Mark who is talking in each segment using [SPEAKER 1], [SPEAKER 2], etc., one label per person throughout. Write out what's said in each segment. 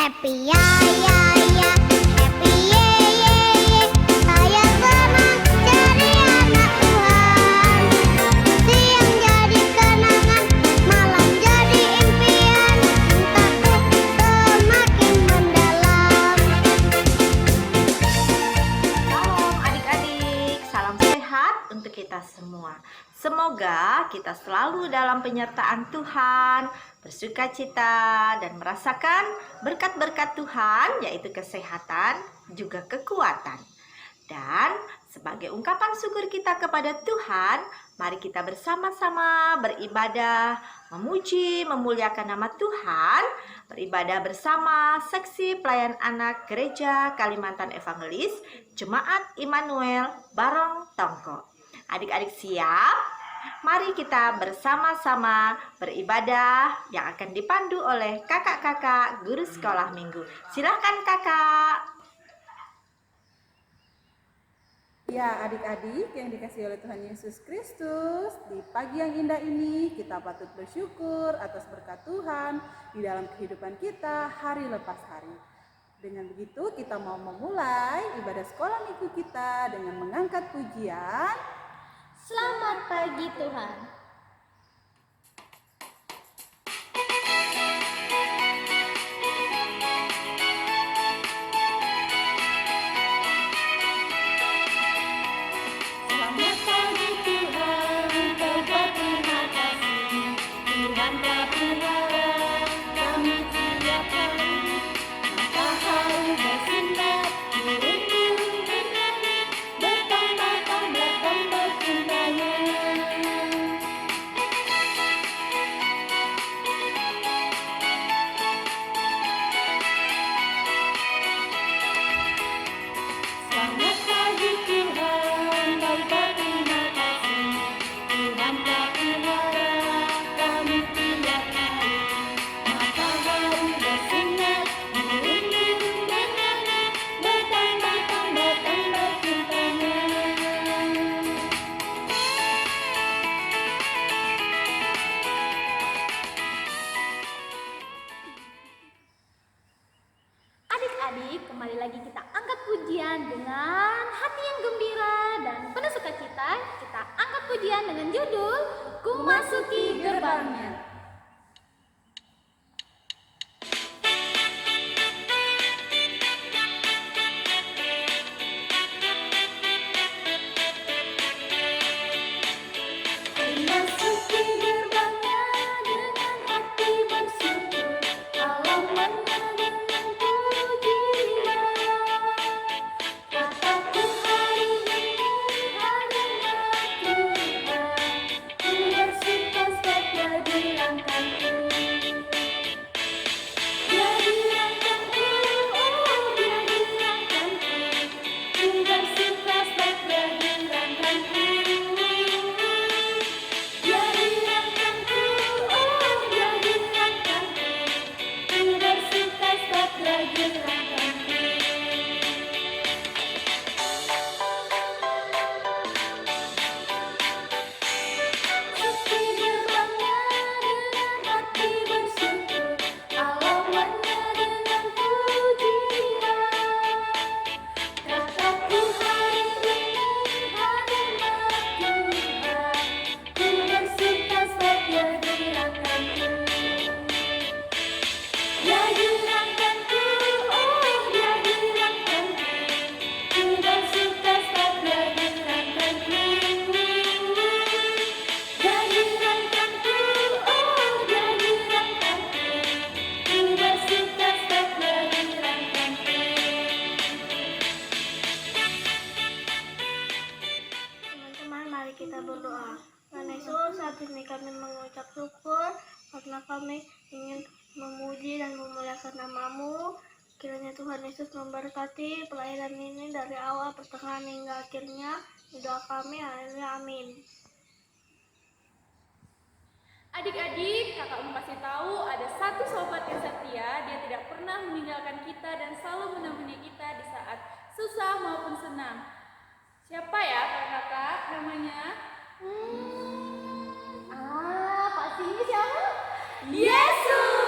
[SPEAKER 1] happy ya ya ya, happy ye ye ye. Saya senang jadi anak Tuhan. Siang jadi kenangan, malam jadi impian. Cintaku semakin mendalam.
[SPEAKER 2] Shalom adik-adik, salam sehat untuk kita semua. Semoga kita selalu dalam penyertaan Tuhan, bersukacita dan merasakan berkat-berkat Tuhan, yaitu kesehatan, juga kekuatan. Dan sebagai ungkapan syukur kita kepada Tuhan, mari kita bersama-sama beribadah, memuji, memuliakan nama Tuhan, beribadah bersama seksi pelayan anak Gereja Kalimantan Evangelis, Jemaat Immanuel Barong Tongko. Adik-adik siap? Mari kita bersama-sama beribadah yang akan dipandu oleh kakak-kakak guru sekolah minggu. Silakan kakak.
[SPEAKER 3] Ya, adik-adik yang dikasihi oleh Tuhan Yesus Kristus, di pagi yang indah ini kita patut bersyukur atas berkat Tuhan di dalam kehidupan kita hari lepas hari. Dengan begitu kita mau memulai ibadah sekolah minggu kita dengan mengangkat pujian.
[SPEAKER 1] Selamat pagi Tuhan.
[SPEAKER 3] Selamat pagi Tuhan, Engkau berterima kasih. Tuhan berpihara, kami tiap hari. Matahari bersinar, burung-burung bernyanyi, bertambah-tambah cintanya. Selamat pagi Tuhan, kau berterima kasih. Tuhan berpihara, kami tiap hari. Matahari bersinar, burung-burung bernyanyi, bertambah-tambah cintanya.
[SPEAKER 4] Adik-adik, kembali lagi kita angkat pujian dengan hati yang gembira dan penuh sukacita. Kita angkat pujian dengan judul Ku Masuki Gerbangnya.
[SPEAKER 3] Memasuki gerbangnya dengan hati bersyukur, halamannya dengan pujian. Kataku hari ini hadirat Tuhan, ku bersuka setiap kehadiranku. Dia dirangkanku, oh dia dirangkanku, ku bersuka setiap kehadiranku. Dia dirangkanku, oh dia dirangkanku, ku bersuka setiap kehadiranku. Masuki gerbangnya dengan hati bersyukur, halamannya dengan pujian. Kataku hari ini hadirat Tuhan, ku bersuka setiap kehadiranku. Dia dirangkanku, oh dia dirangkanku, ku bersuka setiap kehadiranku. Dia dirangkanku, oh dia dirangkanku, ku bersuka setiap kehadiranku.
[SPEAKER 5] Teman-teman, mari kita berdoa. Tuhan Yesus, saat ini kami mengucap syukur karena kami ingin memuji dan memuliakan nama-Mu. Kiranya Tuhan Yesus memberkati pelayanan ini dari awal, pertengahan hingga akhirnya. Doa kami, haleluya, amin.
[SPEAKER 6] Adik-adik, kakak mau kasih tahu ada satu sobat yang setia, dia tidak pernah meninggalkan kita dan selalu menemani kita di saat susah maupun senang. Siapa ya kakak namanya?
[SPEAKER 4] Pastinya siapa?
[SPEAKER 6] Yesus.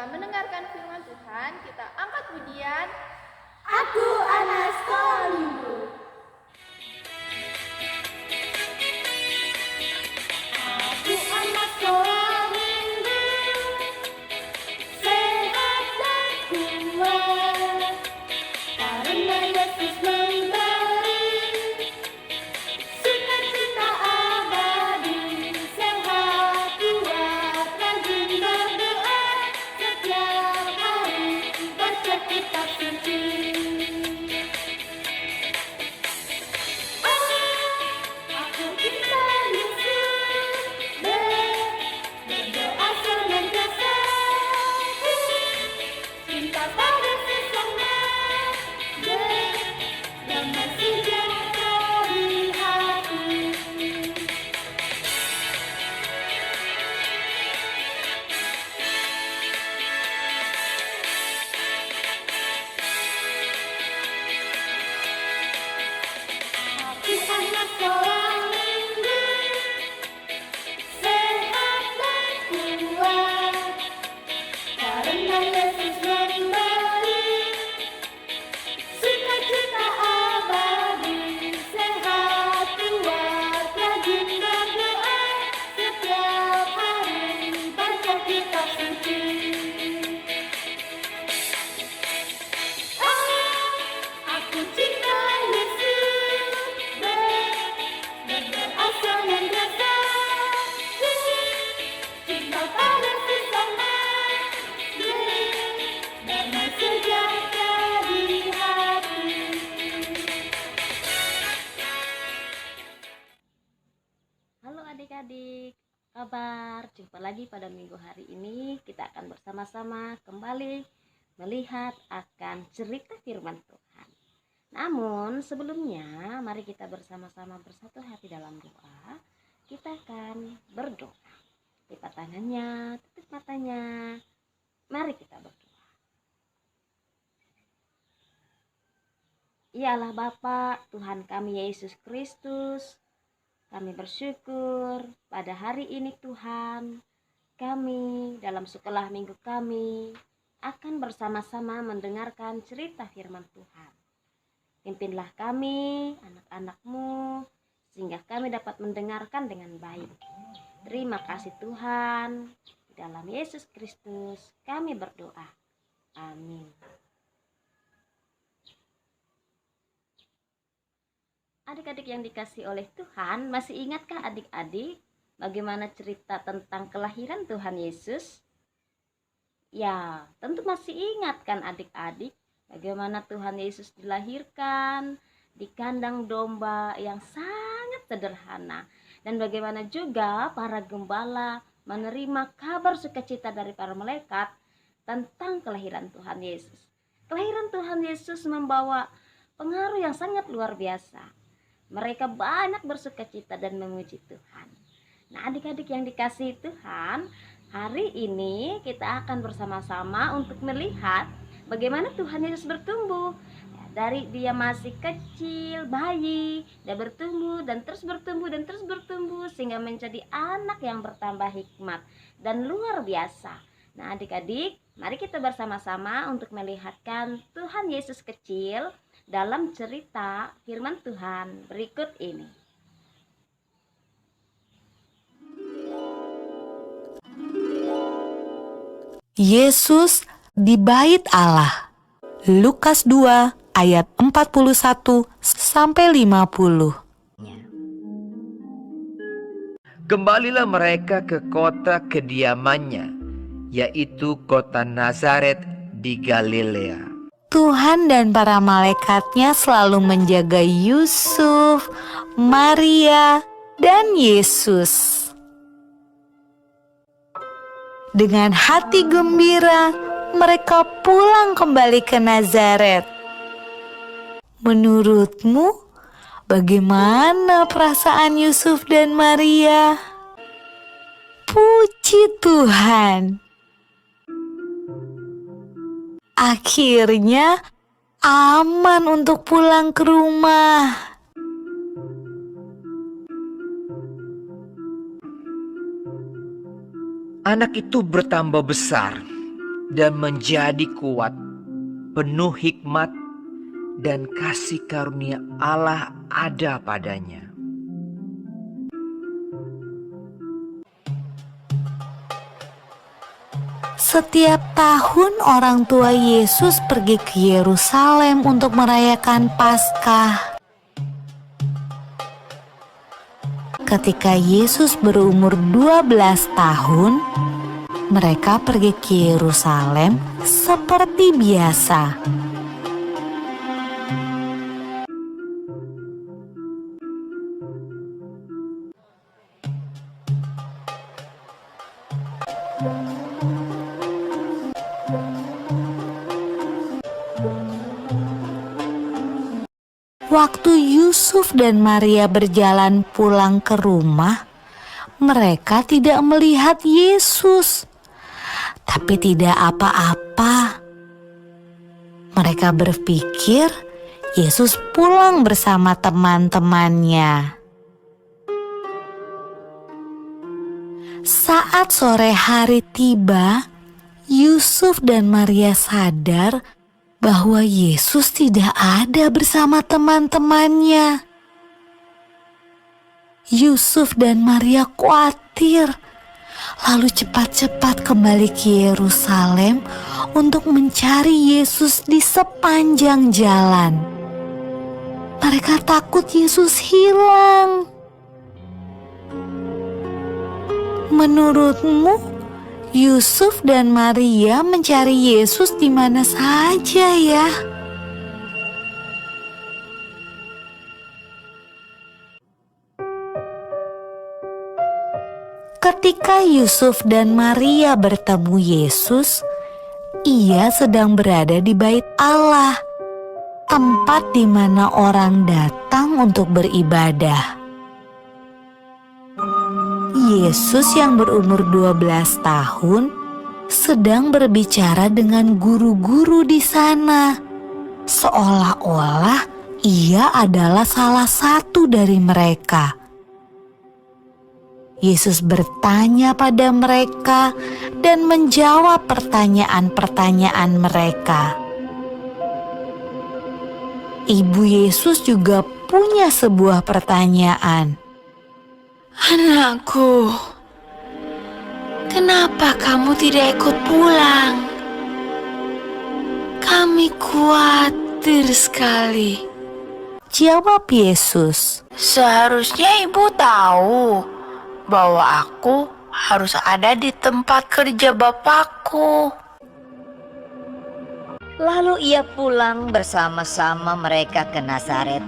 [SPEAKER 6] setelah mendengarkan firman Tuhan, kita angkat pujian.
[SPEAKER 4] Aku anak sekolah minggu. Aku anak sekolah minggu, sehat dan kuat, karena Yesus memberi sukacita abadi. Sehat kuat, rajin berdoa setiap hari, baca kitab suci. Aku cinta Yesus, berdoa senantiasa, cinta pada sesama, damai sejahtera di hati. Aku anak seorang minggu, sehat dan kuat, karena Yesus memberi sukacita abadi. Sehat kuat, rajin berdoa setiap hari, baca kitab suci. Aku cinta Yesus, berdoa senantiasa, cinta pada sesama, damai sejahtera di hati.
[SPEAKER 2] Halo adik-adik, kabar? Jumpa lagi pada minggu hari ini. Kita akan bersama-sama kembali melihat akan cerita firman Tuhan. Namun sebelumnya, mari kita bersama-sama bersatu hati dalam doa. Kita akan berdoa. Lipat tangannya, tutup matanya. Mari kita berdoa. Ya Allah Bapa, Tuhan kami Yesus Kristus, kami bersyukur pada hari ini Tuhan, kami dalam sekolah minggu kami akan bersama-sama mendengarkan cerita firman Tuhan. Pimpinlah kami, anak-anak-Mu, sehingga kami dapat mendengarkan dengan baik. Terima kasih Tuhan, di dalam Yesus Kristus kami berdoa. Amin. Adik-adik yang dikasihi oleh Tuhan, masih ingatkah adik-adik bagaimana cerita tentang kelahiran Tuhan Yesus? Ya, tentu masih ingat kan adik-adik bagaimana Tuhan Yesus dilahirkan di kandang domba yang sangat sederhana, dan bagaimana juga para gembala menerima kabar sukacita dari para malaikat tentang kelahiran Tuhan Yesus. Kelahiran Tuhan Yesus membawa pengaruh yang sangat luar biasa. Mereka banyak bersukacita dan memuji Tuhan. Nah, adik-adik yang dikasihi Tuhan, hari ini kita akan bersama-sama untuk melihat bagaimana Tuhan Yesus bertumbuh. Dari dia masih kecil, bayi, dia bertumbuh dan terus bertumbuh dan terus bertumbuh sehingga menjadi anak yang bertambah hikmat dan luar biasa. Nah, adik-adik, mari kita bersama-sama untuk melihatkan Tuhan Yesus kecil dalam cerita firman Tuhan berikut ini.
[SPEAKER 7] Yesus di bait Allah. Lukas 2 ayat 41 sampai 50.
[SPEAKER 8] Kembalilah mereka ke kota kediamannya, yaitu kota Nazaret di Galilea.
[SPEAKER 7] Tuhan dan para malaikatnya selalu menjaga Yusuf, Maria, dan Yesus. Dengan hati gembira, mereka pulang kembali ke Nazaret. Menurutmu, bagaimana perasaan Yusuf dan Maria? Puji Tuhan! Akhirnya aman untuk pulang ke rumah.
[SPEAKER 8] Anak itu bertambah besar dan menjadi kuat, penuh hikmat dan kasih karunia Allah ada padanya.
[SPEAKER 7] Setiap tahun orang tua Yesus pergi ke Yerusalem untuk merayakan Paskah. Ketika Yesus berumur 12 tahun, mereka pergi ke Yerusalem seperti biasa. Waktu Yusuf dan Maria berjalan pulang ke rumah, mereka tidak melihat Yesus. Tapi tidak apa-apa. Mereka berpikir Yesus pulang bersama teman-temannya. Saat sore hari tiba, Yusuf dan Maria sadar bahwa Yesus tidak ada bersama teman-temannya. Yusuf dan Maria khawatir, lalu cepat-cepat kembali ke Yerusalem untuk mencari Yesus di sepanjang jalan. Mereka takut Yesus hilang. Menurutmu, Yusuf dan Maria mencari Yesus di mana saja ya? Ketika Yusuf dan Maria bertemu Yesus, ia sedang berada di Bait Allah, tempat di mana orang datang untuk beribadah. Yesus yang berumur 12 tahun sedang berbicara dengan guru-guru di sana, seolah-olah ia adalah salah satu dari mereka. Yesus bertanya pada mereka dan menjawab pertanyaan-pertanyaan mereka. Ibu Yesus juga punya sebuah pertanyaan.
[SPEAKER 9] Anakku, kenapa kamu tidak ikut pulang? Kami khawatir sekali.
[SPEAKER 7] Jawab Yesus.
[SPEAKER 9] Seharusnya ibu tahu bahwa aku harus ada di tempat kerja Bapakku.
[SPEAKER 2] Lalu ia pulang bersama-sama mereka ke Nazaret,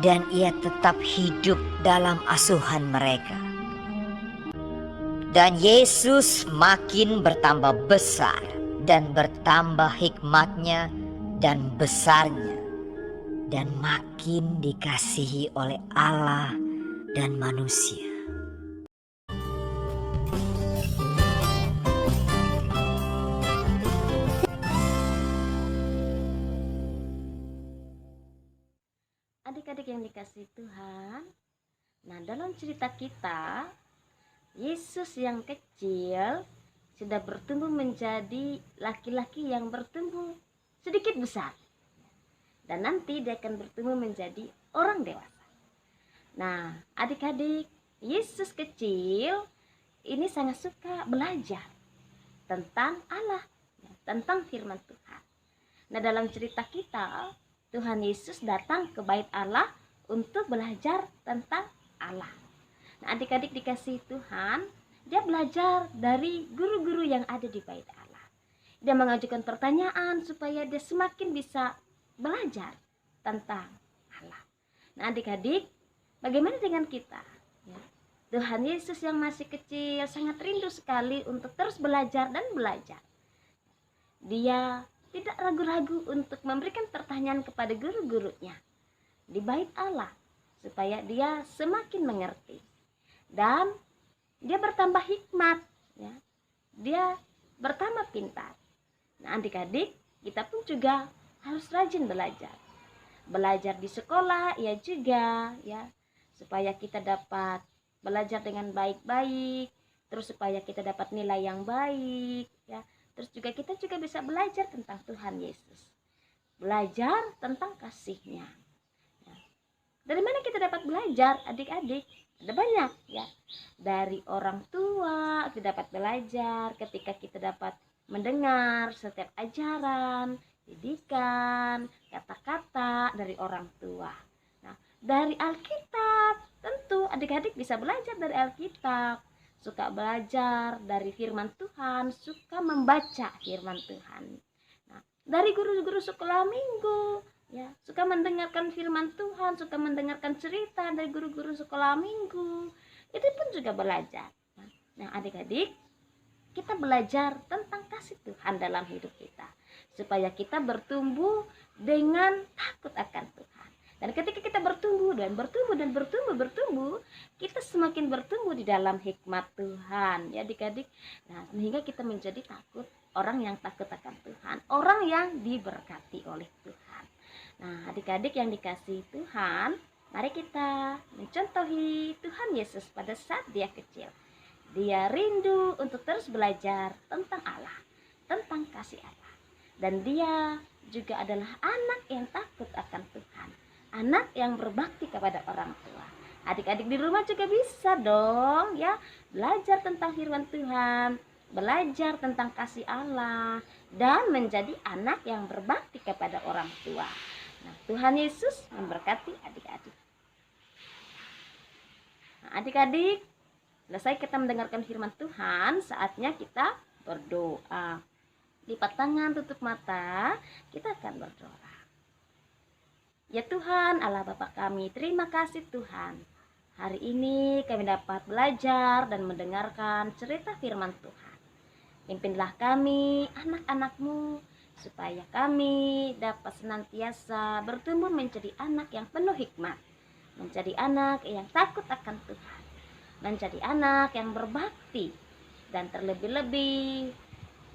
[SPEAKER 2] dan ia tetap hidup dalam asuhan mereka. Dan Yesus makin bertambah besar dan bertambah hikmatnya dan besarnya, dan makin dikasihi oleh Allah dan manusia. Adik-adik yang dikasihi Tuhan, nah dalam cerita kita, Yesus yang kecil sudah bertumbuh menjadi laki-laki yang bertumbuh sedikit besar. Dan nanti dia akan bertumbuh menjadi orang dewasa. Nah, adik-adik, Yesus kecil ini sangat suka belajar tentang Allah, tentang firman Tuhan. Nah, dalam cerita kita, Tuhan Yesus datang ke Bait Allah untuk belajar tentang Allah. Nah, adik-adik dikasih Tuhan, dia belajar dari guru-guru yang ada di Bait Allah. Dia mengajukan pertanyaan supaya dia semakin bisa belajar tentang Allah. Nah, adik-adik, bagaimana dengan kita? Ya, Tuhan Yesus yang masih kecil sangat rindu sekali untuk terus belajar dan belajar. Dia tidak ragu-ragu untuk memberikan pertanyaan kepada guru-gurunya di Bait Allah supaya dia semakin mengerti dan dia bertambah hikmat, ya. Dia bertambah pintar. Nah, adik-adik, kita pun juga harus rajin belajar. Belajar di sekolah ya juga, ya, supaya kita dapat belajar dengan baik-baik, terus supaya kita dapat nilai yang baik, ya. Terus juga kita juga bisa belajar tentang Tuhan Yesus. Belajar tentang kasih-Nya. Ya. Dari mana kita dapat belajar, adik-adik? Ada banyak ya. Dari orang tua kita dapat belajar, ketika kita dapat mendengar setiap ajaran, didikan, kata-kata dari orang tua. Nah, dari Alkitab, tentu adik-adik bisa belajar dari Alkitab. Suka belajar dari firman Tuhan, suka membaca firman Tuhan. Nah, dari guru-guru sekolah minggu, ya, suka mendengarkan firman Tuhan, suka mendengarkan cerita dari guru-guru sekolah minggu. Itu pun juga belajar. Nah, adik-adik, kita belajar tentang kasih Tuhan dalam hidup kita, supaya kita bertumbuh dengan takut akan Tuhan. Dan ketika kita bertumbuh dan bertumbuh, kita semakin bertumbuh di dalam hikmat Tuhan, ya adik-adik. Nah, sehingga kita menjadi takut, orang yang takut akan Tuhan, orang yang diberkati oleh Tuhan. Nah, adik-adik yang dikasihi Tuhan, mari kita mencontohi Tuhan Yesus pada saat dia kecil. Dia rindu untuk terus belajar tentang Allah, tentang kasih Allah. Dan dia juga adalah anak yang takut akan Tuhan, anak yang berbakti kepada orang tua. Adik-adik di rumah juga bisa dong ya, belajar tentang firman Tuhan, belajar tentang kasih Allah, dan menjadi anak yang berbakti kepada orang tua. Nah, Tuhan Yesus memberkati adik-adik. Nah, adik-adik, selesai kita mendengarkan firman Tuhan, saatnya kita berdoa. Lipat tangan, tutup mata, kita akan berdoa. Ya Tuhan, Allah Bapa kami, terima kasih Tuhan. Hari ini kami dapat belajar dan mendengarkan cerita firman Tuhan. Pimpinlah kami, anak-anak-Mu, supaya kami dapat senantiasa bertumbuh menjadi anak yang penuh hikmat, menjadi anak yang takut akan Tuhan, menjadi anak yang berbakti, dan terlebih-lebih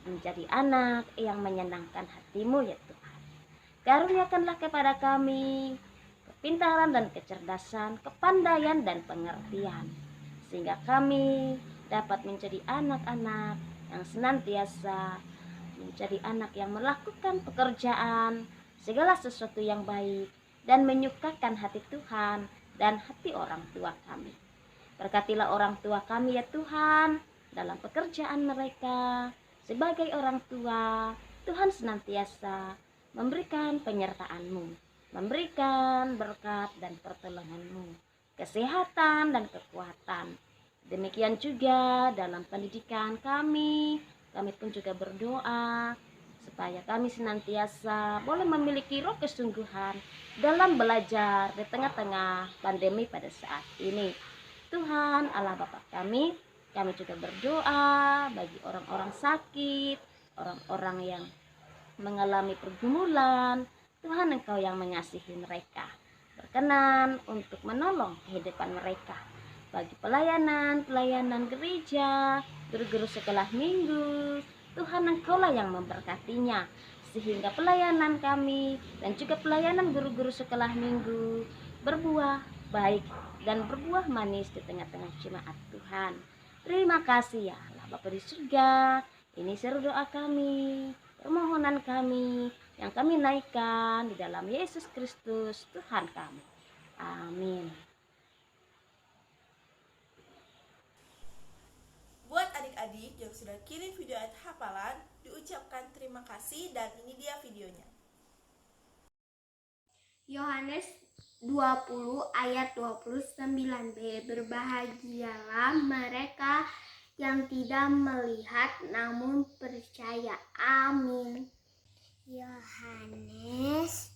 [SPEAKER 2] menjadi anak yang menyenangkan hati-Mu ya Tuhan. Karuniakanlah kepada kami kepintaran dan kecerdasan, kepandaian dan pengertian, sehingga kami dapat menjadi anak-anak yang senantiasa menjadi anak yang melakukan pekerjaan segala sesuatu yang baik dan menyukakan hati Tuhan dan hati orang tua kami. Berkatilah orang tua kami ya Tuhan dalam pekerjaan mereka. Sebagai orang tua, Tuhan senantiasa memberikan penyertaan-Mu, memberikan berkat dan pertolongan-Mu, kesehatan dan kekuatan. Demikian juga dalam pendidikan kami pun juga berdoa supaya kami senantiasa boleh memiliki roh kesungguhan dalam belajar di tengah-tengah pandemi pada saat ini. Tuhan Allah Bapa kami juga berdoa bagi orang-orang sakit, orang-orang yang mengalami pergumulan. Tuhan Engkau yang mengasihi mereka, berkenan untuk menolong kehidupan mereka. Bagi pelayanan gereja, guru-guru sekolah minggu, Tuhan Engkaulah yang memberkatinya, sehingga pelayanan kami dan juga pelayanan guru-guru sekolah minggu berbuah baik dan berbuah manis di tengah-tengah jemaat Tuhan. Terima kasih ya Allah Bapa di surga. Ini seru doa kami, permohonan kami yang kami naikkan di dalam Yesus Kristus Tuhan kami. Amin.
[SPEAKER 10] Buat adik-adik yang sudah kirim video ayat hafalan, diucapkan terima kasih dan ini dia videonya.
[SPEAKER 5] Yohanes 20 ayat 29b. Berbahagialah mereka yang tidak melihat namun percaya. Amin.
[SPEAKER 1] Yohanes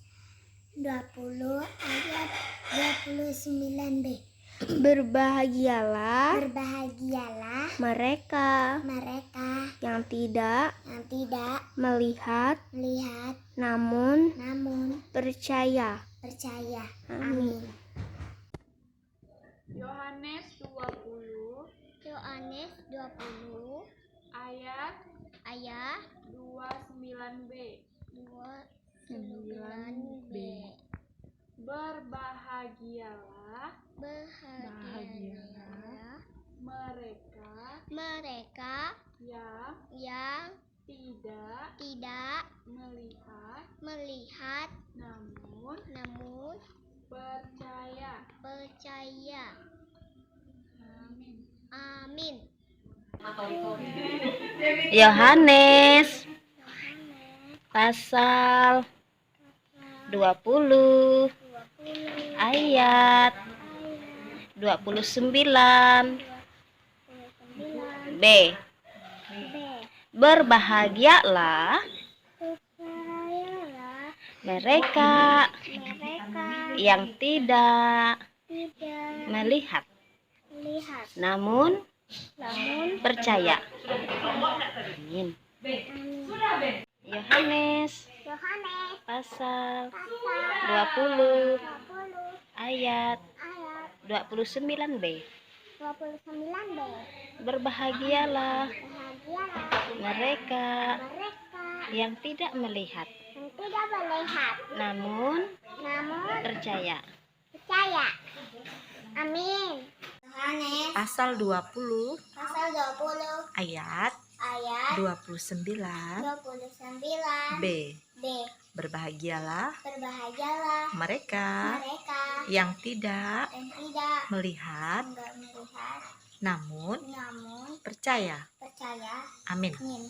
[SPEAKER 1] 20 ayat 29b.
[SPEAKER 5] Berbahagialah
[SPEAKER 1] Mereka
[SPEAKER 5] yang tidak melihat
[SPEAKER 1] namun
[SPEAKER 5] percaya.
[SPEAKER 1] Amin.
[SPEAKER 6] Yohanes 20 ayat 29b. Berbahagialah mereka
[SPEAKER 1] Mereka
[SPEAKER 6] yang
[SPEAKER 1] yang
[SPEAKER 5] tidak melihat namun
[SPEAKER 6] percaya.
[SPEAKER 5] Amin.
[SPEAKER 2] Yohanes pasal 20 ayat 29 B. Berbahagialah mereka yang tidak melihat namun percaya. Amin. Yohanes pasal 20 ayat 29b. Berbahagialah mereka yang tidak melihat namun percaya.
[SPEAKER 1] Amin. Yohanes
[SPEAKER 7] Pasal 20 ayat
[SPEAKER 1] ayat
[SPEAKER 7] 29
[SPEAKER 1] 29
[SPEAKER 7] B.
[SPEAKER 1] B.
[SPEAKER 7] Berbahagialah
[SPEAKER 1] Berbahagialah
[SPEAKER 7] mereka
[SPEAKER 1] mereka
[SPEAKER 7] yang tidak
[SPEAKER 1] yang tidak
[SPEAKER 7] melihat
[SPEAKER 1] melihat
[SPEAKER 7] namun
[SPEAKER 1] namun
[SPEAKER 7] percaya.
[SPEAKER 1] percaya.
[SPEAKER 7] Amin.
[SPEAKER 1] Amin.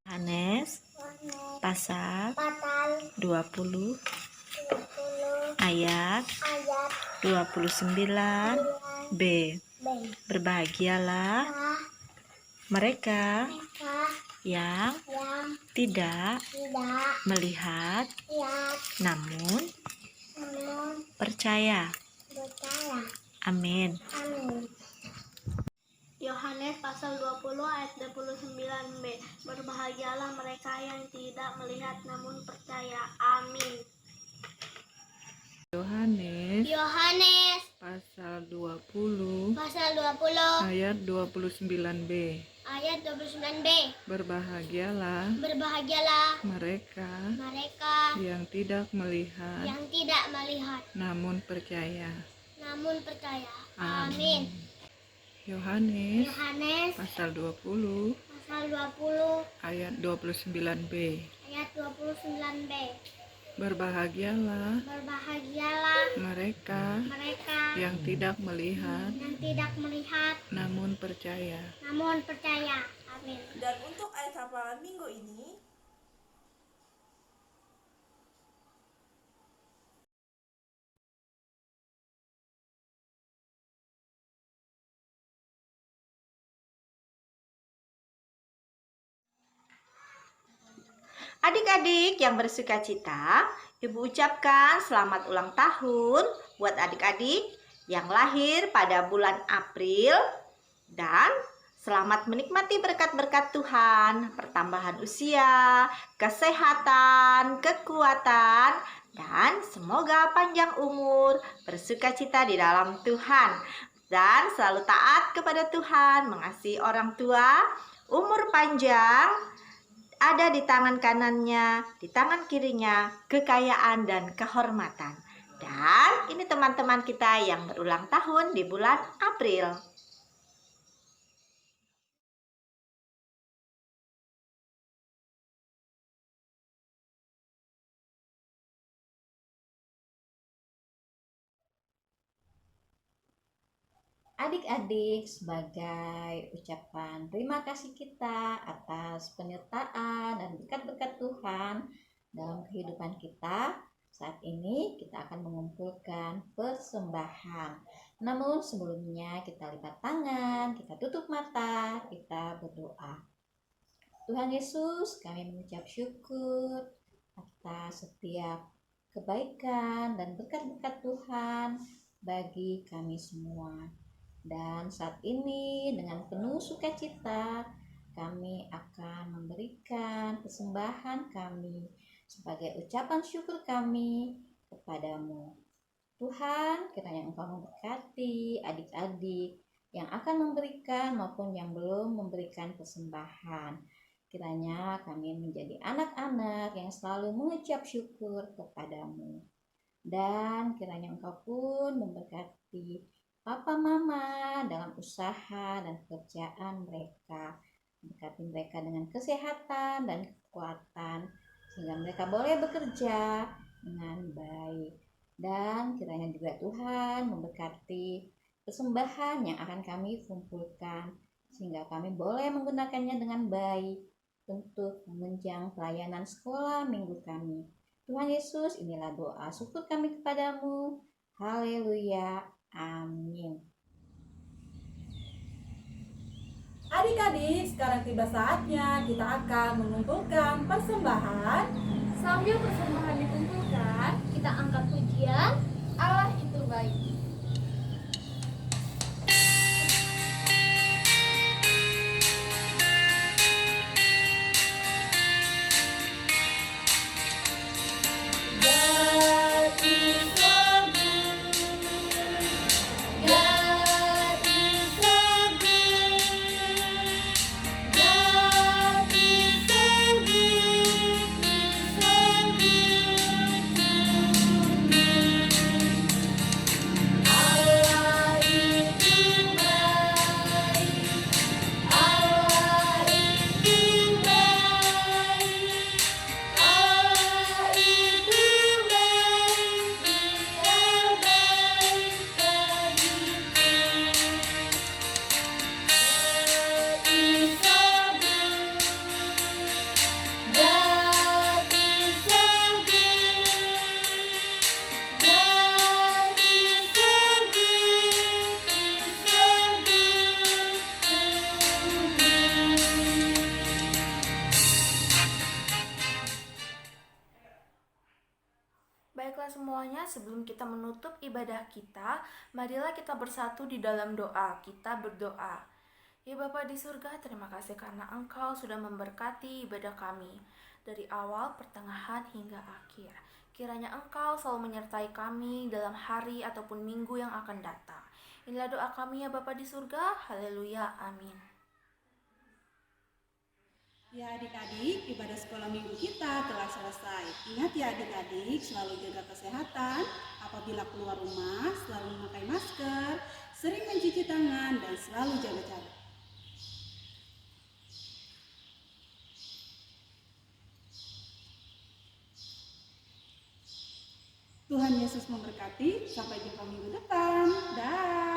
[SPEAKER 7] Yohanes pasal 20 ayat
[SPEAKER 1] Ayat
[SPEAKER 7] 29 B.
[SPEAKER 1] B.
[SPEAKER 7] Berbahagialah mereka yang
[SPEAKER 1] Yang
[SPEAKER 7] tidak
[SPEAKER 1] tidak
[SPEAKER 7] melihat
[SPEAKER 1] lihat
[SPEAKER 7] namun
[SPEAKER 1] namun
[SPEAKER 7] percaya.
[SPEAKER 1] percaya.
[SPEAKER 7] Amin.
[SPEAKER 1] Amin.
[SPEAKER 5] Yohanes pasal 20 ayat 29b. Berbahagialah mereka yang tidak melihat namun percaya. Amin.
[SPEAKER 3] Yohanes pasal 20 ayat 29b.
[SPEAKER 1] Ayat 29b.
[SPEAKER 3] Berbahagialah mereka yang tidak melihat namun percaya.
[SPEAKER 1] Amin.
[SPEAKER 3] Yohanes
[SPEAKER 1] Yohanes
[SPEAKER 3] pasal 20 ayat 29b.
[SPEAKER 1] ayat 29b.
[SPEAKER 3] Berbahagialah mereka yang tidak melihat namun percaya.
[SPEAKER 1] Amin.
[SPEAKER 10] Dan untuk ayat hafalan minggu ini,
[SPEAKER 11] adik-adik yang bersuka cita, Ibu ucapkan selamat ulang tahun buat adik-adik yang lahir pada bulan April dan selamat menikmati berkat-berkat Tuhan, pertambahan usia, kesehatan, kekuatan, dan semoga panjang umur, bersuka cita di dalam Tuhan, dan selalu taat kepada Tuhan, mengasihi orang tua, umur panjang, ada di tangan kanannya, di tangan kirinya, kekayaan dan kehormatan. Dan ini teman-teman kita yang berulang tahun di bulan April.
[SPEAKER 2] Adik-adik, sebagai ucapan terima kasih kita atas penyertaan dan berkat-berkat Tuhan dalam kehidupan kita, saat ini kita akan mengumpulkan persembahan. Namun sebelumnya kita lipat tangan, kita tutup mata, kita berdoa. Tuhan Yesus, kami mengucap syukur atas setiap kebaikan dan berkat-berkat Tuhan bagi kami semua. Dan saat ini dengan penuh sukacita kami akan memberikan persembahan kami sebagai ucapan syukur kami kepadamu. Tuhan, kiranya Engkau memberkati adik-adik yang akan memberikan maupun yang belum memberikan persembahan. Kiranya kami menjadi anak-anak yang selalu mengucap syukur kepadamu. Dan kiranya Engkau pun memberkati Papa Mama dalam usaha dan pekerjaan mereka.
[SPEAKER 11] Berkati mereka dengan kesehatan dan kekuatan, sehingga mereka boleh bekerja dengan baik. Dan kiranya juga Tuhan memberkati persembahan yang akan kami kumpulkan, sehingga kami boleh menggunakannya dengan baik untuk menunjang pelayanan sekolah minggu kami. Tuhan Yesus, inilah doa syukur kami kepadamu. Haleluya. Amin.
[SPEAKER 3] Adik-adik, sekarang tiba saatnya kita akan mengumpulkan persembahan.
[SPEAKER 4] Sambil persembahan dikumpulkan, kita angkat pujian, Allah itu baik.
[SPEAKER 10] Baiklah semuanya, sebelum kita menutup ibadah kita, marilah kita bersatu di dalam doa. Kita berdoa. Ya Bapa di surga, terima kasih karena Engkau sudah memberkati ibadah kami dari awal, pertengahan, hingga akhir. Kiranya Engkau selalu menyertai kami dalam hari ataupun minggu yang akan datang. Inilah doa kami ya Bapa di surga. Haleluya. Amin.
[SPEAKER 3] Ya adik-adik, ibadah sekolah minggu kita telah selesai. Ingat ya adik-adik, selalu jaga kesehatan. Apabila keluar rumah, selalu memakai masker, sering mencuci tangan, dan selalu jaga jarak. Tuhan Yesus memberkati. Sampai jumpa minggu depan. Dah.